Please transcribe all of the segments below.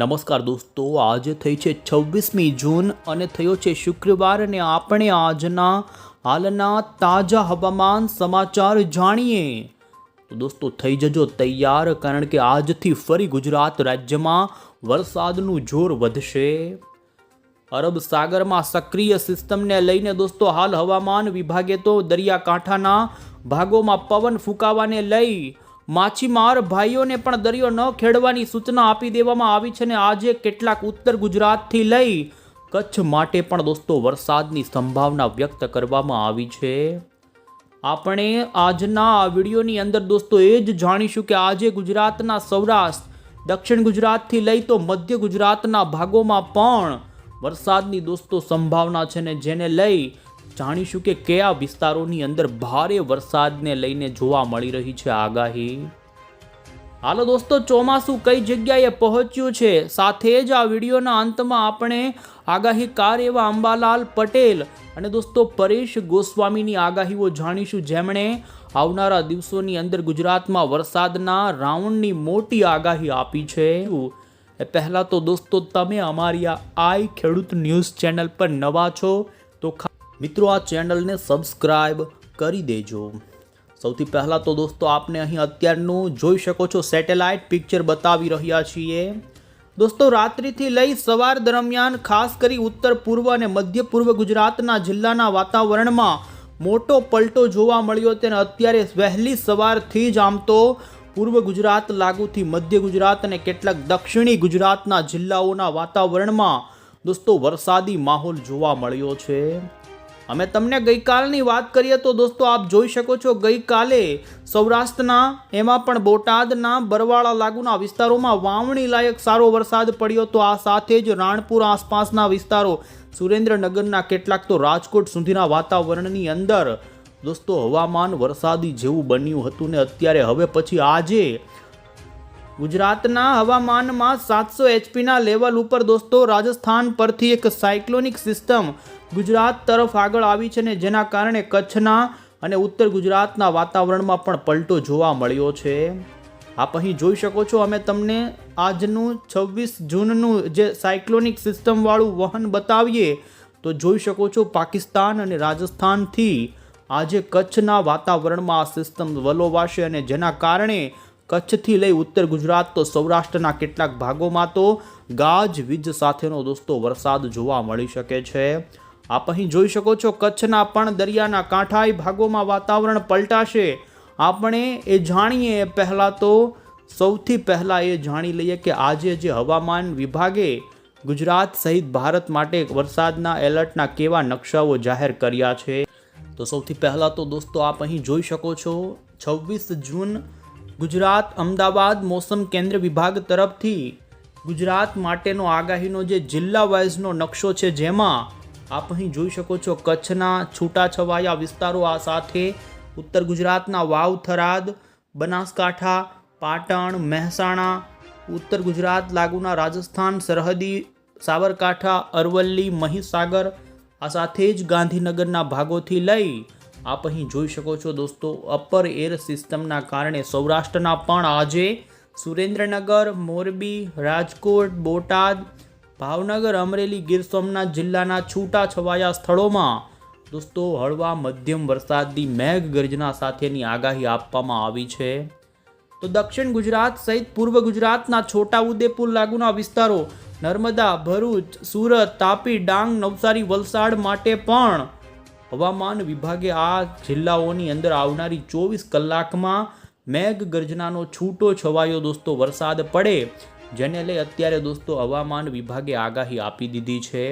નમસ્કાર દોસ્તો, આજે થઈ છે 26મી જૂન અને થયો છે શુક્રવાર અને આપણે આજના હાલના તાજા હવામાન સમાચાર જાણીએ. તો દોસ્તો થઈ જજો તૈયાર, કારણ કે આજથી ફરી ગુજરાત રાજ્યમાં વરસાદનું જોર વધશે. અરબ સાગરમાં સક્રિય સિસ્ટમને લઈને દોસ્તો હાલ હવામાન વિભાગે તો દરિયાકાંઠાના ભાગોમાં પવન ફૂંકાવાને લઈ માછીમાર ભાઈઓને પણ દરિયો ન ખેડવાની સૂચના આપી દેવામાં આવી છે. ને આજે કેટલાક ઉત્તર ગુજરાતથી લઈ કચ્છ માટે પણ દોસ્તો વરસાદની સંભાવના વ્યક્ત કરવામાં આવી છે. આપણે આજના આ વિડીયોની અંદર દોસ્તો એ જ જાણીશું કે આજે ગુજરાતના સૌરાષ્ટ્ર, દક્ષિણ ગુજરાતથી લઈ તો મધ્ય ગુજરાતના ભાગોમાં પણ વરસાદની દોસ્તો સંભાવના છે, ને જેને લઈ જાણીશું કે કયા વિસ્તારોની અંદર ભારે વરસાદને લઈને જોવા મળી રહી છે આગાહી. હાલો દોસ્તો, ચોમાસું કઈ જગ્યાએ પહોંચ્યું છે, સાથે જ આ વિડીયોના અંતમાં આપણે આગાહીકાર એવા અંબાલાલ પટેલ અને દોસ્તો પરેશ ગોસ્વામીની આગાહીઓ જાણીશું, જેમણે આવનારા દિવસોની અંદર ગુજરાતમાં વરસાદના રાઉન્ડની મોટી આગાહી આપી છે. એ પહેલાં તો દોસ્તો તમે અમારી આઈ ખેડૂત ન્યૂઝ ચેનલ પર નવા છો તો મિત્રો આ ચેનલને સબસ્ક્રાઇબ કરી દેજો. સૌથી પહેલાં તો દોસ્તો આપને અહીં અત્યારનું જોઈ શકો છો સેટેલાઇટ પિક્ચર બતાવી રહ્યા છીએ. દોસ્તો રાત્રિથી લઈ સવાર દરમિયાન ખાસ કરી ઉત્તર પૂર્વ અને મધ્ય પૂર્વ ગુજરાતના જિલ્લાના વાતાવરણમાં મોટો પલટો જોવા મળ્યો તેને અત્યારે વહેલી સવારથી જ આમ તો પૂર્વ ગુજરાત લાગુથી મધ્ય ગુજરાત અને કેટલાક દક્ષિણી ગુજરાતના જિલ્લાઓના વાતાવરણમાં દોસ્તો વરસાદી માહોલ જોવા મળ્યો છે. અમે તમને ગઈકાલની વાત કરીએ તો દોસ્તો આપ જોઈ શકો છો ગઈકાલે સૌરાષ્ટ્રના એમાં પણ બોટાદના બરવાળા લાગુના વિસ્તારોમાં વાવણી લાયક સારો વરસાદ પડ્યો તો આ સાથે જ રાણપુર આસપાસના વિસ્તારો, સુરેન્દ્રનગરના કેટલાક તો રાજકોટ સુધીના વાતાવરણની અંદર દોસ્તો હવામાન વરસાદી જેવું બન્યું હતું. ને અત્યારે હવે પછી આજે ગુજરાતના હવામાનમાં 700 HPના લેવલ ઉપર દોસ્તો રાજસ્થાન પરથી એક સાયક્લોનિક સિસ્ટમ ગુજરાત તરફ આગળ આવી છે, ને જેના કારણે કચ્છના અને ઉત્તર ગુજરાતના વાતાવરણમાં પણ પલટો જોવા મળ્યો છે. આપ અહીં જોઈ શકો છો, અમે તમને આજનું 26 જૂનનું જે સાયક્લોનિક સિસ્ટમવાળું વહન બતાવીએ તો જોઈ શકો છો પાકિસ્તાન અને રાજસ્થાનથી આજે કચ્છના વાતાવરણમાં આ સિસ્ટમ વલોવાશે, અને જેના કારણે કચ્છથી લઈ ઉત્તર ગુજરાત તો સૌરાષ્ટ્રના કેટલાક ભાગોમાં તો ગાજવીજ સાથેનો દોસ્તો વરસાદ જોવા મળી શકે છે. આપ અહીં જોઈ શકો છો કચ્છના પણ દરિયાના કાંઠાઈ ભાગોમાં વાતાવરણ પલટાશે. આપણે એ જાણીએ પહેલાં તો સૌથી પહેલાં એ જાણી લઈએ કે આજે જે હવામાન વિભાગે ગુજરાત સહિત ભારત માટે વરસાદના એલર્ટના કેવા નકશાઓ જાહેર કર્યા છે. તો સૌથી પહેલાં તો દોસ્તો આપ અહીં જોઈ શકો છો 26 જૂન ગુજરાત અમદાવાદ મોસમ કેન્દ્ર વિભાગ તરફથી ગુજરાત માટેનો આગાહીનો જે જિલ્લા વાઇઝનો નકશો છે, જેમાં આપ અહીં જોઈ શકો છો કચ્છના છૂટાછવાયા વિસ્તારો, આ સાથે ઉત્તર ગુજરાતના વાવ, થરાદ, બનાસકાંઠા, પાટણ, મહેસાણા, ઉત્તર ગુજરાત લાગુના રાજસ્થાન સરહદી સાબરકાંઠા, અરવલ્લી, મહીસાગર, આ સાથે જ ગાંધીનગરના ભાગોથી લઈ આપ અહીં જોઈ શકો છો દોસ્તો અપર એર સિસ્ટમના કારણે સૌરાષ્ટ્રના પણ આજે સુરેન્દ્રનગર, મોરબી, રાજકોટ, બોટાદ, ભાવનગર, અમરેલી, ગીર સોમનાથ જિલ્લાના છૂટા છવાયા સ્થળોમાં દોસ્તો હળવા મધ્યમ વરસાદની મેઘગર્જના સાથેની આગાહી આપવામાં આવી છે. તો દક્ષિણ ગુજરાત સહિત પૂર્વ ગુજરાતના છોટાઉદેપુર લાગુના વિસ્તારો, નર્મદા, ભરૂચ, સુરત, તાપી, ડાંગ, નવસારી, વલસાડ માટે પણ હવામાન વિભાગે આ જિલ્લાઓની અંદર આવનારી 24 કલાકમાં મેઘગર્જનાનો છૂટો છવાયો દોસ્તો વરસાદ પડે, જેને લઈ અત્યારે દોસ્તો હવામાન વિભાગે આગાહી આપી દીધી છે.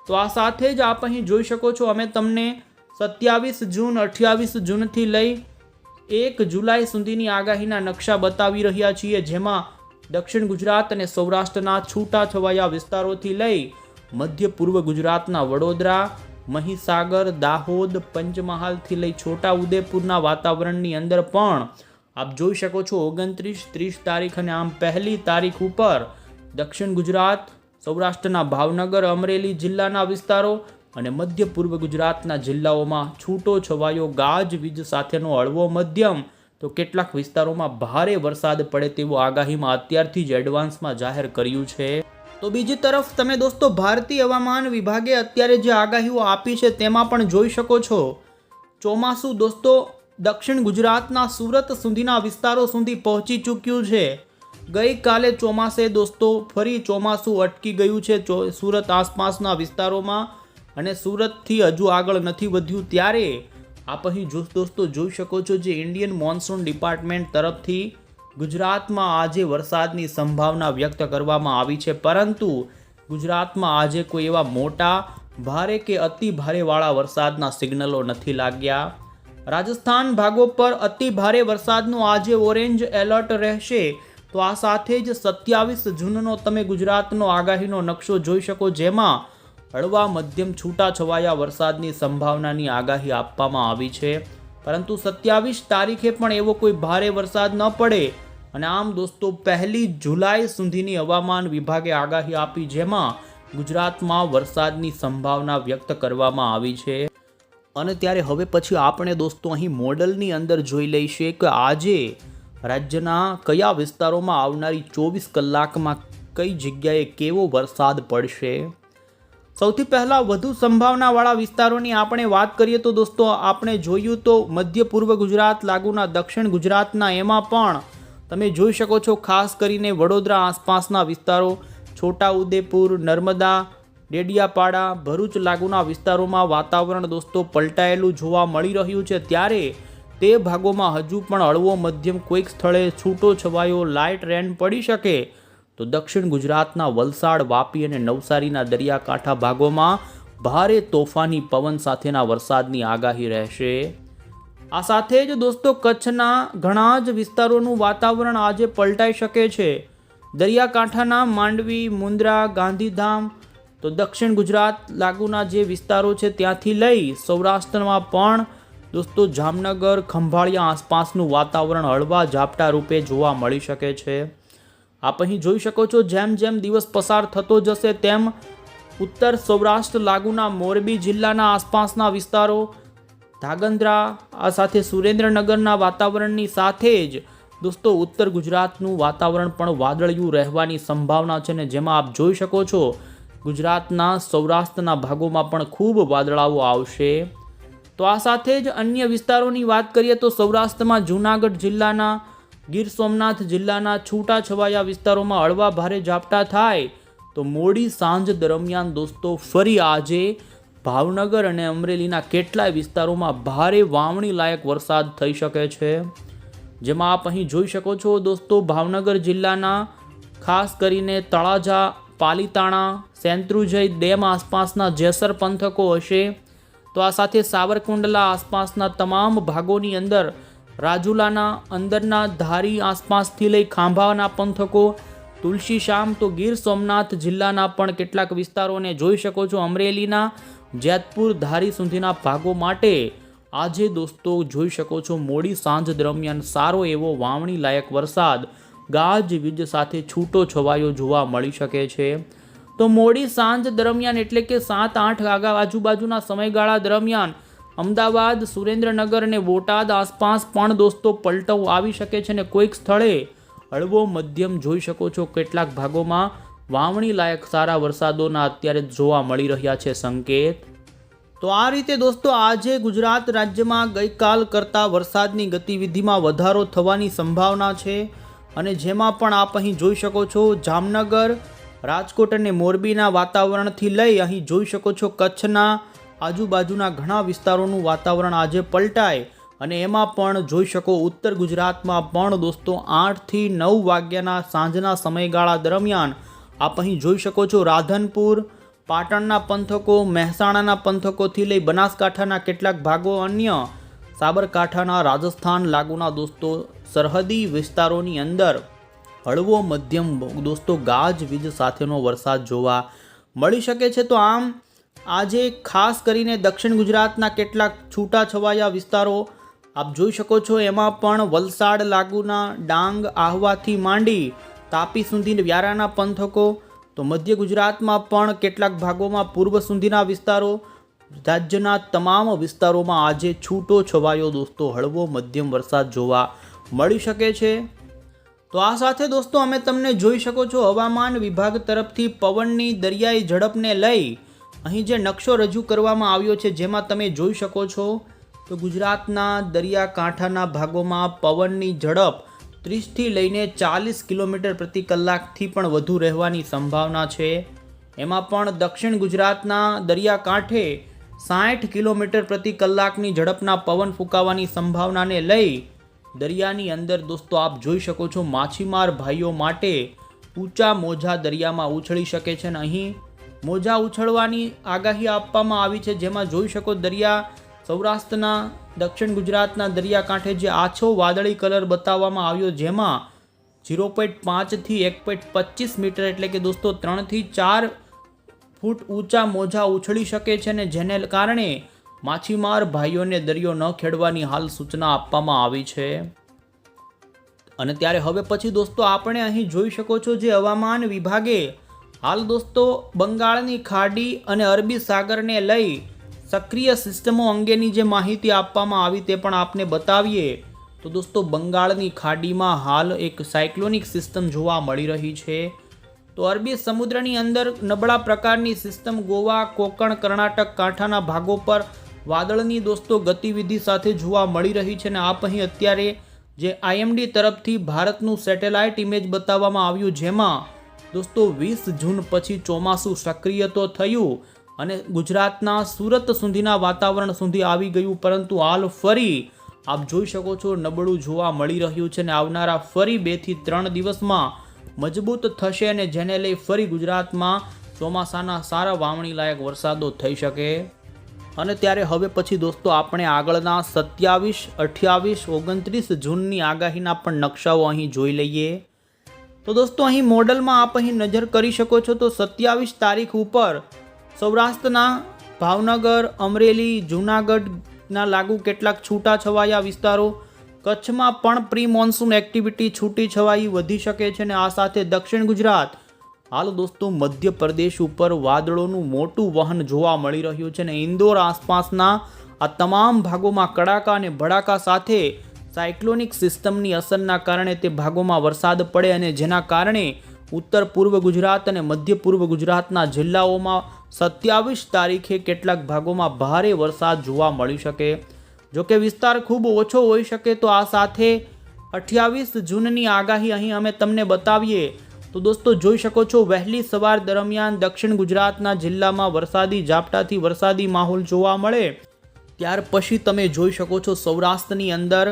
તો આ સાથે જ આપ અહીં જોઈ શકો છો અમે તમને 27 જૂન, 28 જૂનથી લઈ 1 જુલાઈ સુધીની આગાહીના નકશા બતાવી રહ્યા છીએ, જેમાં દક્ષિણ ગુજરાત અને સૌરાષ્ટ્રના છૂટાછવાયા વિસ્તારોથી લઈ મધ્ય પૂર્વ ગુજરાતના વડોદરા, મહીસાગર, દાહોદ, પંચમહાલથી લઈ છોટા ઉદેપુરના વાતાવરણની અંદર પણ આપ જોઈ શકો છો 29, 30 તારીખ અને આમ 1લી તારીખ ઉપર દક્ષિણ ગુજરાત, સૌરાષ્ટ્રના ભાવનગર, અમરેલી જિલ્લાના વિસ્તારો અને મધ્ય પૂર્વ ગુજરાતના જિલ્લાઓમાં છૂટો છવાયો ગાજવીજ સાથેનો હળવો મધ્યમ તો કેટલાક વિસ્તારોમાં ભારે વરસાદ પડે તેવું આગાહીમાં અત્યારથી જ એડવાન્સમાં જાહેર કર્યું છે. તો બીજી તરફ તમે દોસ્તો ભારતીય હવામાન વિભાગે અત્યારે જે આગાહીઓ આપી છે તેમાં પણ જોઈ શકો છો, ચોમાસું દોસ્તો દક્ષિણ ગુજરાતના સુરત સુધીના વિસ્તારો સુધી પહોંચી ચૂક્યું છે. ગઈકાલે ચોમાસે દોસ્તો ફરી ચોમાસું અટકી ગયું છે સુરત આસપાસના વિસ્તારોમાં, અને સુરતથી હજુ આગળ નથી વધ્યું. ત્યારે આપ અહીં દોસ્તો જોઈ શકો છો જે ઇન્ડિયન મોન્સૂન ડિપાર્ટમેન્ટ તરફથી ગુજરાતમાં આજે વરસાદની સંભાવના વ્યક્ત કરવામાં આવી છે, પરંતુ ગુજરાતમાં આજે કોઈ એવા મોટા ભારે કે અતિ ભારેવાળા વરસાદના સિગ્નલો નથી લાગ્યા. રાજસ્થાન ભાગો પર અતિ ભારે વરસાદનું આજે ઓરેન્જ એલર્ટ રહેશે. તો આ સાથે જ 27 જૂનનો તમે ગુજરાતનો આગાહીનો નકશો જોઈ શકો, જેમાં હળવા મધ્યમ છૂટાછવાયા વરસાદની સંભાવનાની આગાહી આપવામાં આવી છે, પરંતુ 27 તારીખે પણ એવો કોઈ ભારે વરસાદ ન પડે. અને આમ દોસ્તો 1 જુલાઈ સુધીની હવામાન વિભાગે આગાહી આપી, જેમાં ગુજરાતમાં વરસાદની સંભાવના વ્યક્ત કરવામાં આવી છે. અને ત્યારે હવે પછી આપણે દોસ્તો અહીં મોડલની અંદર જોઈ લઈશું કે આજે રાજ્યના કયા વિસ્તારોમાં આવનારી 24 કલાકમાં કઈ જગ્યાએ કેવો વરસાદ પડશે. સૌથી પહેલાં વધુ સંભાવનાવાળા વિસ્તારોની આપણે વાત કરીએ તો દોસ્તો આપણે જોયું તો મધ્ય પૂર્વ ગુજરાત લાગુના દક્ષિણ ગુજરાતના એમાં પણ તમે જોઈ શકો છો, ખાસ કરીને વડોદરા આસપાસના વિસ્તારો, છોટાઉદેપુર, નર્મદા, ડેડિયાપાડા, ભરૂચ લાગુના વિસ્તારોમાં વાતાવરણ દોસ્તો પલટાયેલું જોવા મળી રહ્યું છે. ત્યારે તે ભાગોમાં હજુ પણ હળવો મધ્યમ કોઈક સ્થળે છૂટો છવાયો લાઇટ રેન પડી શકે. તો દક્ષિણ ગુજરાતના વલસાડ, વાપી અને નવસારીના દરિયાકાંઠા ભાગોમાં ભારે તોફાની પવન સાથેના વરસાદની આગાહી રહેશે. આ સાથે જ દોસ્તો કચ્છના ઘણા જ વિસ્તારોનું વાતાવરણ આજે પલટાઈ શકે છે. દરિયાકાંઠાના માંડવી, મુન્દ્રા, ગાંધીધામ, તો દક્ષિણ ગુજરાત લાગુના જે વિસ્તારો છે ત્યાંથી લઈ સૌરાષ્ટ્રમાં પણ દોસ્તો જામનગર, ખંભાળિયા આસપાસનું વાતાવરણ હળવા ઝાપટા રૂપે જોવા મળી શકે છે. આપ અહીં જોઈ શકો છો જેમ જેમ દિવસ પસાર થતો જશે તેમ ઉત્તર સૌરાષ્ટ્ર લાગુના મોરબી જિલ્લાના આસપાસના વિસ્તારો, ધાંગધ્રા, આ સાથે સુરેન્દ્રનગરના વાતાવરણની સાથે જ દોસ્તો ઉત્તર ગુજરાતનું વાતાવરણ પણ વાદળિયું રહેવાની સંભાવના છે. ને જેમાં આપ જોઈ શકો છો ગુજરાતના સૌરાષ્ટ્રના ભાગોમાં પણ ખૂબ વાદળાઓ આવશે. તો આ સાથે જ અન્ય વિસ્તારોની વાત કરીએ તો સૌરાષ્ટ્રમાં જૂનાગઢ જિલ્લાના, ગીર સોમનાથ જિલ્લાના છૂટાછવાયા વિસ્તારોમાં હળવા ભારે ઝાપટા થાય. તો મોડી સાંજ દરમિયાન દોસ્તો ફરી આજે ભાવનગર અને અમરેલીના કેટલાય વિસ્તારોમાં ભારે વાવણી લાયક વરસાદ થઈ શકે છે. જેમાં આપ અહીં જોઈ શકો છો દોસ્તો ભાવનગર જિલ્લાના ખાસ કરીને તળાજા, પાલીતાણા, સેંત્રુજય ડેમ આસપાસના જેસર પંથકો હશે. તો આ સાથે સાવરકુંડલા આસપાસના તમામ ભાગોની અંદર, રાજુલાના અંદરના ધારી આસપાસથી લઈ ખાંભાના પંથકો, તુલસીશ્યામ, તો ગીર સોમનાથ જિલ્લાના પણ કેટલાક વિસ્તારોને જોઈ શકો છો. અમરેલીના જેતપુર, ધારી સુધીના ભાગો માટે આજે દોસ્તો જોઈ શકો છો મોડી સાંજ દરમિયાન સારો એવો વાવણી લાયક વરસાદ ગાજવીજ સાથે છૂટો છવાયો જોવા મળી શકે છે. તો મોડી સાંજ દરમિયાન એટલે કે 7-8 આજુબાજુના સમયગાળા દરમિયાન અમદાવાદ, સુરેન્દ્રનગર અને બોટાદ આસપાસ પણ દોસ્તો પલટો આવી શકે છે. અને કોઈક સ્થળે હળવો મધ્યમ જોઈ શકો છો કેટલાક ભાગોમાં વાવણી લાયક સારા વરસાદોના અત્યારે જોવા મળી રહ્યા છે સંકેત. તો આ રીતે દોસ્તો આજે ગુજરાત રાજ્યમાં ગઈકાલ કરતાં વરસાદની ગતિવિધિમાં વધારો થવાની સંભાવના છે. અને જેમાં પણ આપ અહીં જોઈ શકો છો જામનગર, રાજકોટ અને મોરબીના વાતાવરણથી લઈ અહીં જોઈ શકો છો કચ્છના આજુબાજુના ઘણા વિસ્તારોનું વાતાવરણ આજે પલટાય. અને એમાં પણ જોઈ શકો ઉત્તર ગુજરાતમાં પણ દોસ્તો 8 થી 9 વાગ્યાના સાંજના સમયગાળા દરમિયાન આપ અહીં જોઈ શકો છો રાધનપુર, પાટણના પંથકો, મહેસાણાના પંથકોથી લઈ બનાસકાંઠાના કેટલાક ભાગો, અન્ય સાબરકાંઠાના, રાજસ્થાન લાગુના દોસ્તો સરહદી વિસ્તારોની અંદર હળવો મધ્યમ દોસ્તો ગાજવીજ સાથેનો વરસાદ જોવા મળી શકે છે. તો આમ આજે ખાસ કરીને દક્ષિણ ગુજરાતના કેટલાક છૂટાછવાયા વિસ્તારો આપ જોઈ શકો છો. એમાં પણ વલસાડ લાગુના ડાંગ, આહવાથી માંડી તાપી સુધી વ્યારાના પંથકો, તો મધ્ય ગુજરાતમાં પણ કેટલાક ભાગોમાં પૂર્વ સુધીના વિસ્તારો, રાજ્યના તમામ વિસ્તારોમાં આજે છૂટો છવાયો દોસ્તો હળવો મધ્યમ વરસાદ જોવા મળી શકે છે। તો આ સાથે દોસ્તો અમે તમને જોઈ શકો છો હવામાન વિભાગ તરફથી પવનની દરિયાઈ ઝડપને લઈ અહીં જે નકશો રજૂ કરવામાં આવ્યો છે, જેમાં તમે જોઈ શકો છો તો ગુજરાતના દરિયાકાંઠાના ભાગોમાં પવનની ઝડપ 30થી લઈને 40 કિલોમીટર પ્રતિ કલાકથી પણ વધુ રહેવાની સંભાવના છે। એમાં પણ દક્ષિણ ગુજરાતના દરિયાકાંઠે 60 કિલોમીટર પ્રતિ કલાકની ઝડપના પવન ફૂંકાવાની સંભાવનાને લઈ દરિયાની અંદર દોસ્તો આપ જોઈ શકો છો માછીમાર ભાઈઓ માટે ઊંચા મોજા દરિયામાં ઉછળી શકે છે। અને અહીં મોજા ઉછળવાની આગાહી આપવામાં આવી છે, જેમાં જોઈ શકો દરિયા સૌરાષ્ટ્રના દક્ષિણ ગુજરાતના દરિયાકાંઠે જે આછો વાદળી કલર બતાવવામાં આવ્યો, જેમાં 0.5 થી 1.25 મીટર એટલે કે દોસ્તો 3 થી 4 ફૂટ ઊંચા મોજા ઉછળી શકે છે, ને જેને કારણે માછીમાર ભાઈઓને દરિયો ન ખેડવાની હાલ સૂચના આપવામાં આવી છે। અને ત્યારે હવે પછી દોસ્તો આપણે અહીં જોઈ શકો છો જે હવામાન વિભાગે હાલ દોસ્તો બંગાળની ખાડી અને અરબી સાગરને લઈ સક્રિય સિસ્ટમો અંગેની જે માહિતી આપવામાં આવી તે પણ આપને બતાવીએ। તો દોસ્તો બંગાળની ખાડીમાં હાલ એક સાયક્લોનિક સિસ્ટમ જોવા મળી રહી છે। તો અરબી સમુદ્રની અંદર નબળા પ્રકારની સિસ્ટમ ગોવા, કોંકણ, કર્ણાટક કાંઠાના ભાગો પર વાદળની દોસ્તો ગતિવિધિ સાથે જોવા મળી રહી છે। અને આપ અહીં અત્યારે જે IMD તરફથી ભારતનું સેટેલાઇટ ઇમેજ બતાવવામાં આવ્યું, જેમાં દોસ્તો 20 જૂન પછી ચોમાસું સક્રિય તો થયું અને ગુજરાતના સુરત સુધીના વાતાવરણ સુધી આવી ગયું, પરંતુ હાલ ફરી આપ જોઈ શકો છો નબળું જોવા મળી રહ્યું છે અને આવનારા ફરી 2 થી 3 દિવસમાં મજબૂત થશે અને જેને લઈ ફરી ગુજરાતમાં ચોમાસાના સારા વાવણી લાયક વરસાદો થઈ શકે। અને ત્યારે હવે પછી દોસ્તો આપણે આગળના 27, 28, 29 જૂનની આગાહીના પણ નકશાઓ અહીં જોઈ લઈએ। તો દોસ્તો અહીં મોડલમાં આપ અહીં નજર કરી શકો છો તો 27 તારીખ ઉપર સૌરાષ્ટ્રના ભાવનગર, અમરેલી, જૂનાગઢના લાગુ કેટલાક છૂટાછવાયા વિસ્તારો, કચ્છમાં પણ પ્રી મોન્સૂન એક્ટિવિટી છૂટી છવાઈ વધી શકે છે। અને આ સાથે દક્ષિણ ગુજરાત હાલ દોસ્તો મધ્યપ્રદેશ ઉપર વાદળોનું મોટું વહન જોવા મળી રહ્યું છે અને ઇન્દોર આસપાસના આ તમામ ભાગોમાં કડાકા અને ભડાકા સાથે સાયક્લોનિક સિસ્ટમની અસરના કારણે તે ભાગોમાં વરસાદ પડે અને જેના કારણે ઉત્તર પૂર્વ ગુજરાત અને મધ્ય પૂર્વ ગુજરાતના જિલ્લાઓમાં 27 તારીખે કેટલાક ભાગોમાં ભારે વરસાદ જોવા મળી શકે। જોકે વિસ્તાર ખૂબ ઓછો હોઈ શકે। તો આ સાથે 28 જૂનની આગાહી અહીં અમે તમને બતાવીએ તો દોસ્તો જોઈ શકો છો વહેલી સવાર દરમિયાન દક્ષિણ ગુજરાતના જિલ્લામાં વરસાદી ઝાપટાથી વરસાદી માહોલ જોવા મળે। ત્યાર પછી તમે જોઈ શકો છો સૌરાષ્ટ્રની અંદર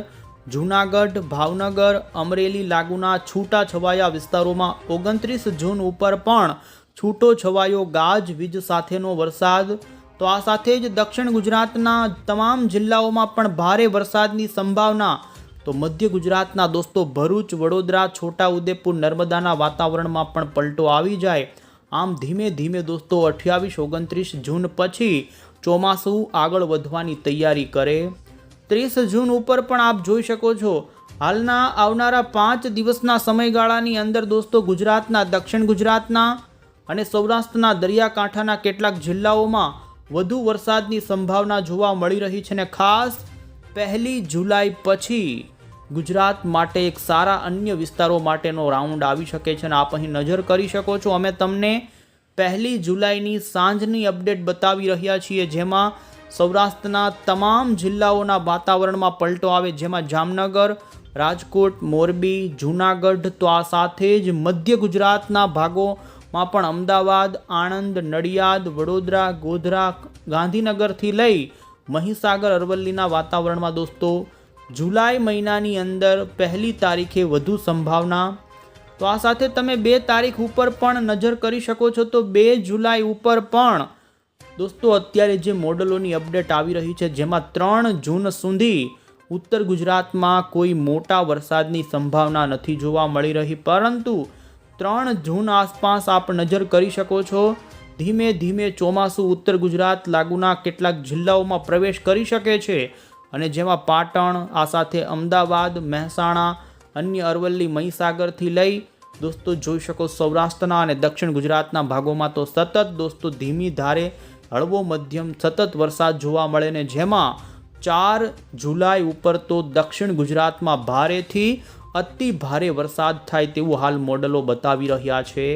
જૂનાગઢ, ભાવનગર, અમરેલી લાગુના છૂટા છવાયા વિસ્તારોમાં 29 જૂન ઉપર પણ છૂટો છવાયો ગાજવીજ સાથેનો વરસાદ। તો આ સાથે જ દક્ષિણ ગુજરાતના તમામ જિલ્લાઓમાં પણ ભારે વરસાદની સંભાવના। તો મધ્ય ગુજરાતના દોસ્તો ભરૂચ, વડોદરા, છોટાઉદેપુર, નર્મદાના વાતાવરણમાં પણ પલટો આવી જાય। આમ ધીમે ધીમે દોસ્તો 28, 29 જૂન પછી ચોમાસું આગળ વધવાની તૈયારી કરે। 30 જૂન ઉપર પણ આપ જોઈ શકો છો હાલના આવનારા 5 દિવસના સમયગાળાની અંદર દોસ્તો ગુજરાતના દક્ષિણ ગુજરાતના અને સૌરાષ્ટ્રના દરિયાકાંઠાના કેટલાક જિલ્લાઓમાં વધુ વરસાદની સંભાવના જોવા મળી રહી છે અને ખાસ 1 જુલાઈ પછી ગુજરાત માટે એક સારા અન્ય વિસ્તારો માટેનો રાઉન્ડ આવી શકે છે। અને આપ અહીં નજર કરી શકો છો અમે તમને 1 જુલાઈની સાંજની અપડેટ બતાવી રહ્યા છીએ, જેમાં સૌરાષ્ટ્રના તમામ જિલ્લાઓના વાતાવરણમાં પલટો આવે, જેમાં જામનગર, રાજકોટ, મોરબી, જૂનાગઢ, તો આ સાથે જ મધ્ય ગુજરાતના ભાગોમાં પણ અમદાવાદ, આણંદ, નડિયાદ, વડોદરા, ગોધરા, ગાંધીનગરથી લઈ મહીસાગર, અરવલ્લીના વાતાવરણમાં દોસ્તો જુલાઈ મહિનાની અંદર 1 તારીખે વધુ સંભાવના। તો આ સાથે તમે 2 તારીખ ઉપર પણ નજર કરી શકો છો તો 2 જુલાઈ ઉપર પણ દોસ્તો અત્યારે જે મોડલોની અપડેટ આવી રહી છે, જેમાં 3 જૂન સુધી ઉત્તર ગુજરાતમાં કોઈ મોટા વરસાદની સંભાવના નથી જોવા મળી રહી, પરંતુ 3 જૂન આસપાસ આપ નજર કરી શકો છો ધીમે ધીમે ચોમાસું ઉત્તર ગુજરાત લાગુના કેટલાક જિલ્લાઓમાં પ્રવેશ કરી શકે છે અને જેમાં પાટણ, આ સાથે અમદાવાદ, મહેસાણા, અન્ય અરવલ્લી, મહીસાગરથી લઈ દોસ્તો જોઈ શકો સૌરાષ્ટ્રના અને દક્ષિણ ગુજરાતના ભાગોમાં તો સતત દોસ્તો ધીમી ધારે હળવો મધ્યમ સતત વરસાદ જોવા મળે ને જેમાં 4 જુલાઈ ઉપર તો દક્ષિણ ગુજરાતમાં ભારેથી અતિ ભારે વરસાદ થાય તેવું હાલ મોડલો બતાવી રહ્યા છે.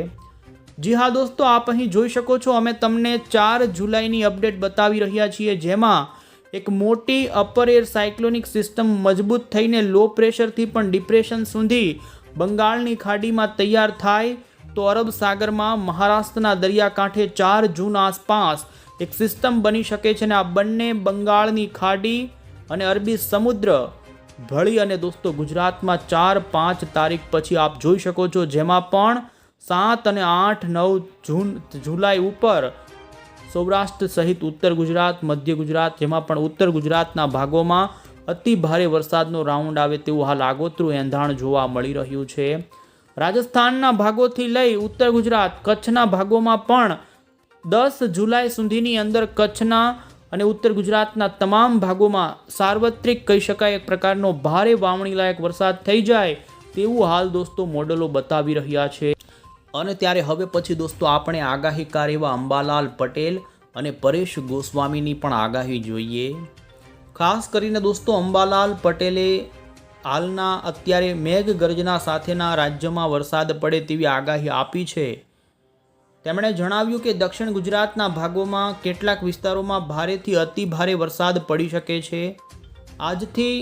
જી હા દોસ્તો, આપ અહીં જોઈ શકો છો, અમે તમને 4 જુલાઈની અપડેટ બતાવી રહ્યા છીએ, જેમાં એક મોટી અપર એર સાયક્લોનિક સિસ્ટમ મજબૂત થઈને લો પ્રેશરથી પણ ડિપ્રેશન સુધી બંગાળની ખાડીમાં તૈયાર થાય તો અરબ સાગરમાં મહારાષ્ટ્રના દરિયાકાંઠે 4 જૂન આસપાસ એક સિસ્ટમ બની શકે છે અને આ બંને બંગાળની ખાડી અને અરબી સમુદ્ર ભળી અને દોસ્તો ગુજરાતમાં 4-5 તારીખ પછી આપ જોઈ શકો છો, જેમાં પણ 7 અને 8-9 જુલાઈ ઉપર સૌરાષ્ટ્ર સહિત ઉત્તર ગુજરાત, મધ્ય ગુજરાત, જેમાં પણ ઉત્તર ગુજરાતના ભાગોમાં અતિ ભારે વરસાદનો રાઉન્ડ આવે તેવું હાલ આગોતરું એંધાણ જોવા મળી રહ્યું છે. રાજસ્થાનના ભાગોથી લઈ ઉત્તર ગુજરાત, કચ્છના ભાગોમાં પણ 10 જુલાઈ સુધીની અંદર કચ્છના અને ઉત્તર ગુજરાતના તમામ ભાગોમાં સાર્વત્રિક કહી શકાય એક પ્રકારનો ભારે વાવણી લાયક વરસાદ થઈ જાય તેવું હાલ દોસ્તો મોડલો બતાવી રહ્યા છે. અને ત્યારે હવે પછી દોસ્તો આપણે આગાહીકાર એવા અંબાલાલ પટેલ અને પરેશ ગોસ્વામીની પણ આગાહી જોઈએ. ખાસ કરીને દોસ્તો અંબાલાલ પટેલે હાલના અત્યારે મેઘગર્જના સાથેના રાજ્યમાં વરસાદ પડે તેવી આગાહી આપી છે. તેમણે જણાવ્યું કે દક્ષિણ ગુજરાતના ભાગોમાં કેટલાક વિસ્તારોમાં ભારેથી અતિ ભારે વરસાદ પડી શકે છે. આજથી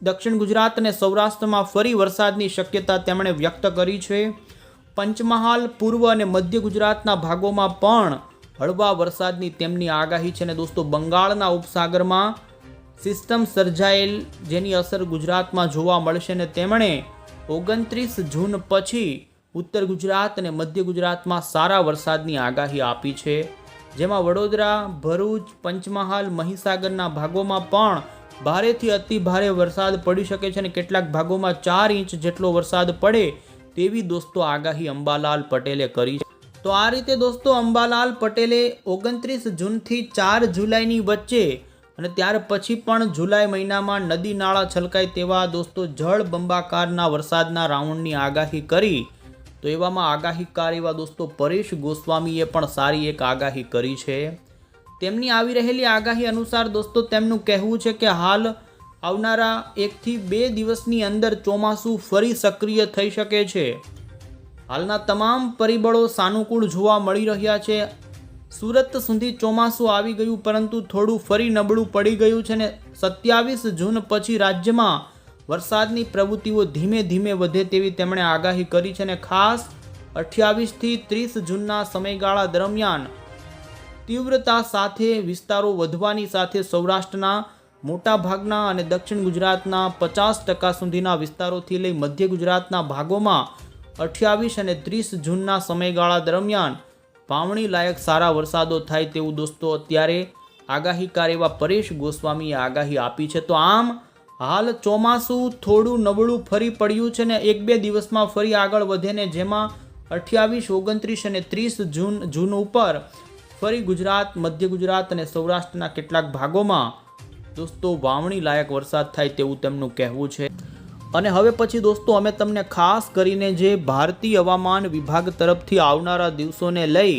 દક્ષિણ ગુજરાત અને સૌરાષ્ટ્રમાં ફરી વરસાદની શક્યતા તેમણે વ્યક્ત કરી છે. પંચમહાલ, પૂર્વ અને મધ્ય ગુજરાતના ભાગોમાં પણ હળવા વરસાદની તેમની આગાહી છે. અને દોસ્તો બંગાળના ઉપસાગરમાં સિસ્ટમ સર્જાયેલ જેની અસર ગુજરાતમાં જોવા મળશે અને તેમણે 29 જૂન પછી ઉત્તર ગુજરાત અને મધ્ય ગુજરાતમાં સારા વરસાદની આગાહી આપી છે, જેમાં વડોદરા, ભરૂચ, પંચમહાલ, મહીસાગરના ભાગોમાં પણ ભારેથી અતિ ભારે વરસાદ પડી શકે છે અને કેટલાક ભાગોમાં 4 ઇંચ જેટલો વરસાદ પડે તેવી દોસ્તો આગાહી અંબાલાલ પટેલે કરી છે. તો આ રીતે દોસ્તો અંબાલાલ પટેલે 29 જૂનથી 4 જુલાઈની વચ્ચે અને ત્યાર પછી પણ જુલાઈ મહિનામાં નદી નાળા છલકાય તેવા દોસ્તો જળ બંબાકારના વરસાદના રાઉન્ડની આગાહી કરી. તો એવામાં આગાહીકાર એવા દોસ્તો પરેશ ગોસ્વામીએ પણ સારી એક આગાહી કરી છે. તેમની આવી રહેલી આગાહી અનુસાર દોસ્તો તેમનું કહેવું છે કે હાલ આવનારા 1 થી 2 દિવસની અંદર ચોમાસું ફરી સક્રિય થઈ શકે છે. હાલના તમામ પરિબળો સાનુકૂળ જોવા મળી રહ્યા છે. સુરત સુધી ચોમાસું આવી ગયું, પરંતુ થોડું ફરી નબળું પડી ગયું છે અને 27 જૂન પછી રાજ્યમાં વરસાદની પ્રવૃત્તિઓ ધીમે ધીમે વધે તેવી તેમણે આગાહી કરી છે અને ખાસ 28 થી 30 જૂનના સમયગાળા દરમિયાન તીવ્રતા સાથે વિસ્તારો વધવાની સાથે સૌરાષ્ટ્રના મોટા ભાગના અને દક્ષિણ ગુજરાતના 50% સુધીના વિસ્તારોથી લઈ મધ્ય ગુજરાતના ભાગોમાં 28 અને 30 જૂનના સમયગાળા દરમિયાન વાવણી લાયક સારા વરસાદો થાય તેવું દોસ્તો અત્યારે આગાહીકાર એવા પરેશ ગોસ્વામીએ આગાહી આપી છે. તો આમ હાલ ચોમાસું થોડું નબળું ફરી પડ્યું છે ને 1-2 દિવસમાં ફરી આગળ વધે ને જેમાં 28, 29 અને 30 જૂન ઉપર ફરી ગુજરાત, મધ્ય ગુજરાત અને સૌરાષ્ટ્રના કેટલાક ભાગોમાં દોસ્તો વાવણી લાયક વરસાદ થાય તેવું તેમનું કહેવું છે. અને હવે પછી દોસ્તો અમે તમને ખાસ કરીને જે ભારતીય હવામાન વિભાગ તરફથી આવનારા દિવસોને લઈ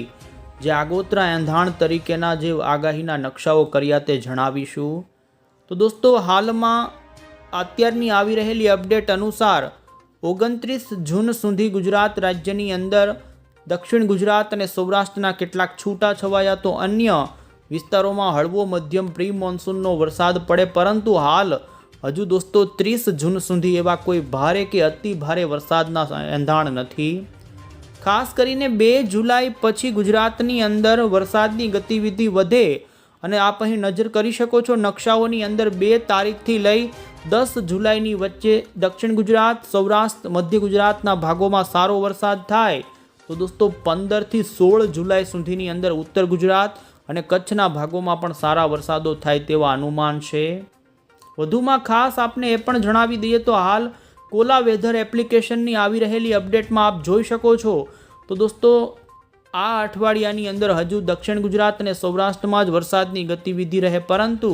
જે આગોતરા એંધાણ તરીકેના જે આગાહીના નકશાઓ કર્યા તે જણાવીશું. તો દોસ્તો હાલમાં અત્યારની આવી રહેલી અપડેટ અનુસાર 29 જૂન સુધી ગુજરાત રાજ્યની અંદર દક્ષિણ ગુજરાત અને સૌરાષ્ટ્રના કેટલાક છૂટા છવાયા તો અન્ય વિસ્તારોમાં હળવો મધ્યમ પ્રી મોન્સૂનનો વરસાદ પડે, પરંતુ હાલ હજુ દોસ્તો 30 જૂન સુધી એવા કોઈ ભારે કે અતિ ભારે વરસાદના એંધાણ નથી. ખાસ કરીને 2 જુલાઈ પછી ગુજરાતની અંદર વરસાદની ગતિવિધિ વધે અને આપ અહીં નજર કરી શકો છો નકશાઓની અંદર 2 તારીખથી લઈ 10 જુલાઈની વચ્ચે દક્ષિણ ગુજરાત, સૌરાષ્ટ્ર, મધ્ય ગુજરાતના ભાગોમાં સારો વરસાદ થાય તો દોસ્તો 15 થી 16 જુલાઈ સુધીની અંદર ઉત્તર ગુજરાત અને કચ્છના ભાગોમાં પણ સારા વરસાદો થાય તેવા અનુમાન છે. વધુમાં ખાસ આપને એ પણ જણાવી દઈએ તો હાલ કોલા વેધર એપ્લિકેશનની આવી રહેલી અપડેટમાં આપ જોઈ શકો છો તો દોસ્તો આ અઠવાડિયાની અંદર હજુ દક્ષિણ ગુજરાત અને સૌરાષ્ટ્રમાં જ વરસાદની ગતિવિધિ રહે, પરંતુ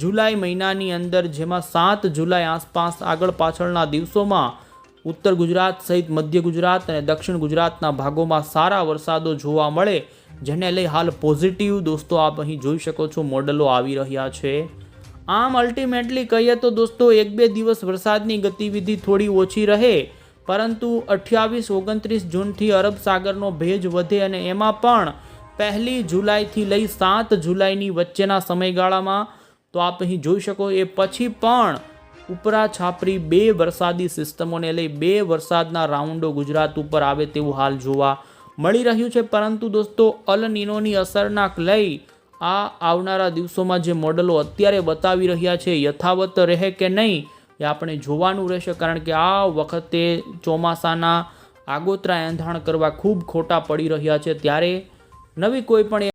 જુલાઈ મહિનાની અંદર જેમાં 7 જુલાઈ આસપાસ આગળ પાછળના દિવસોમાં ઉત્તર ગુજરાત સહિત મધ્ય ગુજરાત અને દક્ષિણ ગુજરાતના ભાગોમાં સારા વરસાદો જોવા મળે, જેને લઈ હાલ પોઝિટિવ દોસ્તો આપ અહીં જોઈ શકો છો મોડલો આવી રહ્યા છે. આમ અલ્ટિમેટલી કહીએ તો દોસ્તો 1-2 દિવસ વરસાદની ગતિવિધિ થોડી ઓછી રહે, પરંતુ 28-29 જૂનથી અરબ સાગરનો ભેજ વધે અને એમાં પણ 1 જુલાઈથી લઈ 7 જુલાઈની વચ્ચેના સમયગાળામાં તો આપ અહીં જોઈ શકો એ પછી પણ ઉપરા છાપરી 2 વરસાદી સિસ્ટમોને લઈ 2 વરસાદના રાઉન્ડો ગુજરાત ઉપર આવે તેવું હાલ જોવા મળી રહ્યું છે. પરંતુ દોસ્તો અલ નીનોની અસરના લઈ આ આવનારા દિવસોમાં જે મોડલો અત્યારે બતાવી રહ્યા છે યથાવત રહે કે નહીં એ આપણે જોવાનું રહેશે, કારણ કે આ વખતે ચોમાસાના આગોતરા એંધાણ કરવા ખૂબ ખોટા પડી રહ્યા છે. ત્યારે નવી કોઈ પણ